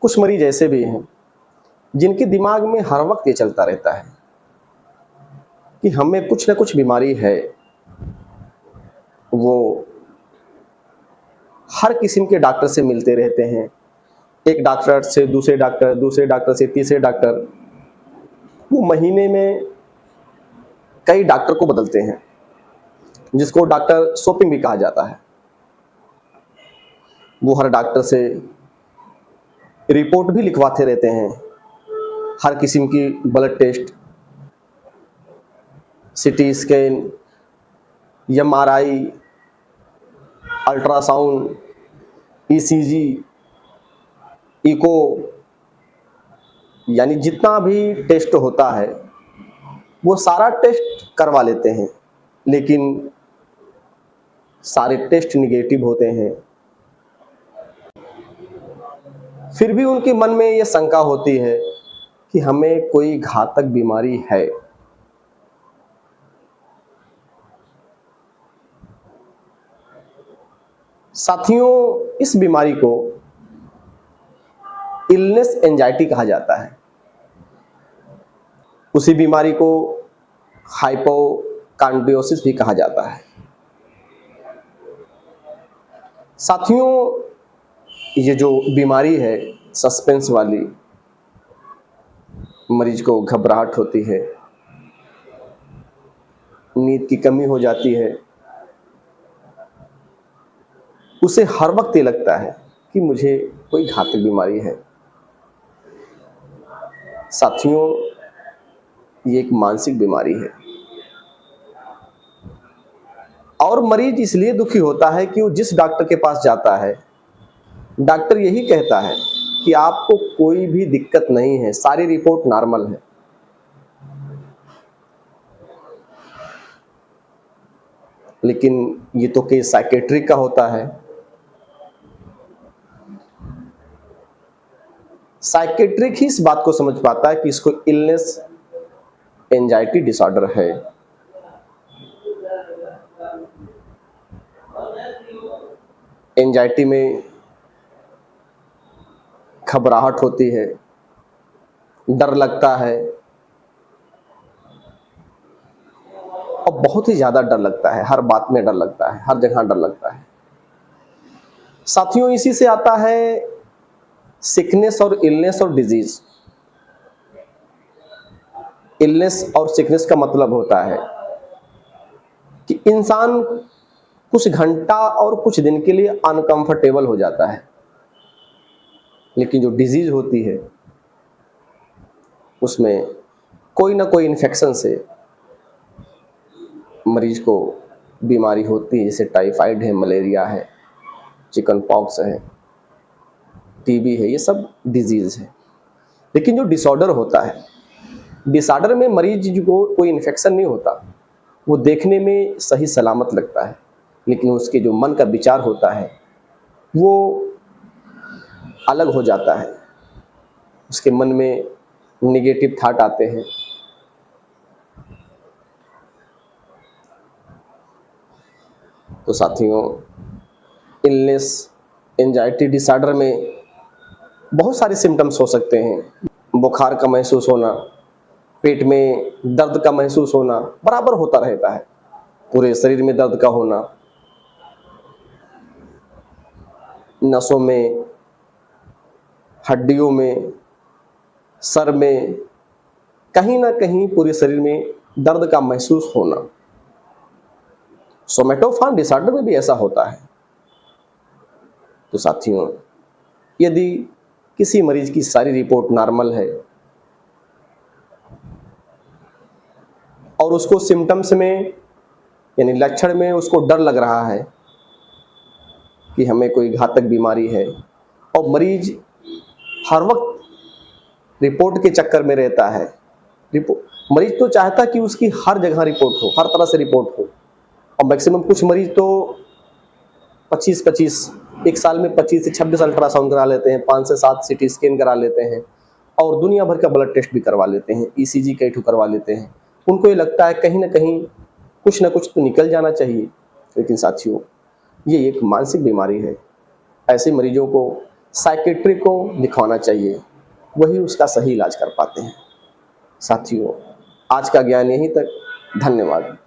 कुछ मरीज ऐसे भी हैं जिनके दिमाग में हर वक्त ये चलता रहता है कि हमें कुछ ना कुछ बीमारी है। वो हर किस्म के डॉक्टर से मिलते रहते हैं, एक डॉक्टर से दूसरे डॉक्टर, दूसरे डॉक्टर से तीसरे डॉक्टर। वो महीने में कई डॉक्टर को बदलते हैं, जिसको डॉक्टर शॉपिंग भी कहा जाता है। वो हर डॉक्टर से रिपोर्ट भी लिखवाते रहते हैं, हर किस्म की blood test, CT scan, MRI, ultrasound, ECG, echo, यानी जितना भी टेस्ट होता है वो सारा टेस्ट करवा लेते हैं, लेकिन सारे टेस्ट निगेटिव होते हैं। फिर भी उनके मन में ये शंका होती है कि हमें कोई घातक बीमारी है। साथियों, इस बीमारी को इलनेस एंजाइटी कहा जाता है। उसी बीमारी को हाइपोकॉन्ड्रियोसिस भी कहा जाता है। साथियों, ये जो बीमारी है सस्पेंस वाली, मरीज को घबराहट होती है, नींद की कमी हो जाती है, उसे हर वक्त ये लगता है कि मुझे कोई घातक बीमारी है। साथियों, ये एक मानसिक बीमारी है और मरीज इसलिए दुखी होता है कि वो जिस डॉक्टर के पास जाता है, डॉक्टर यही कहता है कि आपको कोई भी दिक्कत नहीं है, सारी रिपोर्ट नॉर्मल है। लेकिन ये तो केस साइकेट्रिक का होता है। साइकेट्रिक ही इस बात को समझ पाता है कि इसको इलनेस एंजाइटी डिसऑर्डर है। एंजाइटी में घबराहट होती है, डर लगता है और बहुत ही ज्यादा डर लगता है, हर बात में डर लगता है, हर जगह डर लगता है। साथियों, इसी से आता है सिकनेस और इलनेस और डिजीज। इलनेस और सिकनेस का मतलब होता है कि इंसान कुछ घंटा और कुछ दिन के लिए अनकंफर्टेबल हो जाता है, लेकिन जो डिजीज होती है उसमें कोई ना कोई इन्फेक्शन से मरीज को बीमारी होती है, जैसे टाइफाइड है, मलेरिया है, चिकन पॉक्स है, टीबी है, ये सब डिजीज है। लेकिन जो डिसऑर्डर होता है, डिसऑर्डर में मरीज को कोई इन्फेक्शन नहीं होता, वो देखने में सही सलामत लगता है, लेकिन उसके जो मन का विचार होता है वो अलग हो जाता है। उसके मन में नेगेटिव थॉट आते हैं। तो साथियों, इलनेस एंजाइटी डिसऑर्डर में बहुत सारे सिम्टम्स हो सकते हैं। बुखार का महसूस होना, पेट में दर्द का महसूस होना बराबर होता रहता है, पूरे शरीर में दर्द का होना, नसों में, हड्डियों में, सर में, कहीं ना कहीं पूरे शरीर में दर्द का महसूस होना। सोमैटोफॉर्म डिसऑर्डर में भी ऐसा होता है। तो साथियों, यदि किसी मरीज की सारी रिपोर्ट नॉर्मल है और उसको सिम्टम्स में यानी लक्षण में उसको डर लग रहा है कि हमें कोई घातक बीमारी है, और मरीज हर वक्त रिपोर्ट के चक्कर में रहता है, मरीज तो चाहता कि उसकी हर जगह रिपोर्ट हो, हर तरह से रिपोर्ट हो। और मैक्सिमम कुछ मरीज तो 25 एक साल में 25 से 26 अल्ट्रासाउंड करा लेते हैं, 5 से 7 सीटी स्कैन करा लेते हैं और दुनिया भर का ब्लड टेस्ट भी करवा लेते हैं, ईसीजी कई ठो करवा लेते हैं। उनको ये लगता है कहीं ना कहीं कुछ ना कुछ तो निकल जाना चाहिए। लेकिन साथियों, ये एक मानसिक बीमारी है। ऐसे मरीजों को साइकेट्री को दिखाना चाहिए, वही उसका सही इलाज कर पाते हैं। साथियों, आज का ज्ञान यहीं तक। धन्यवाद।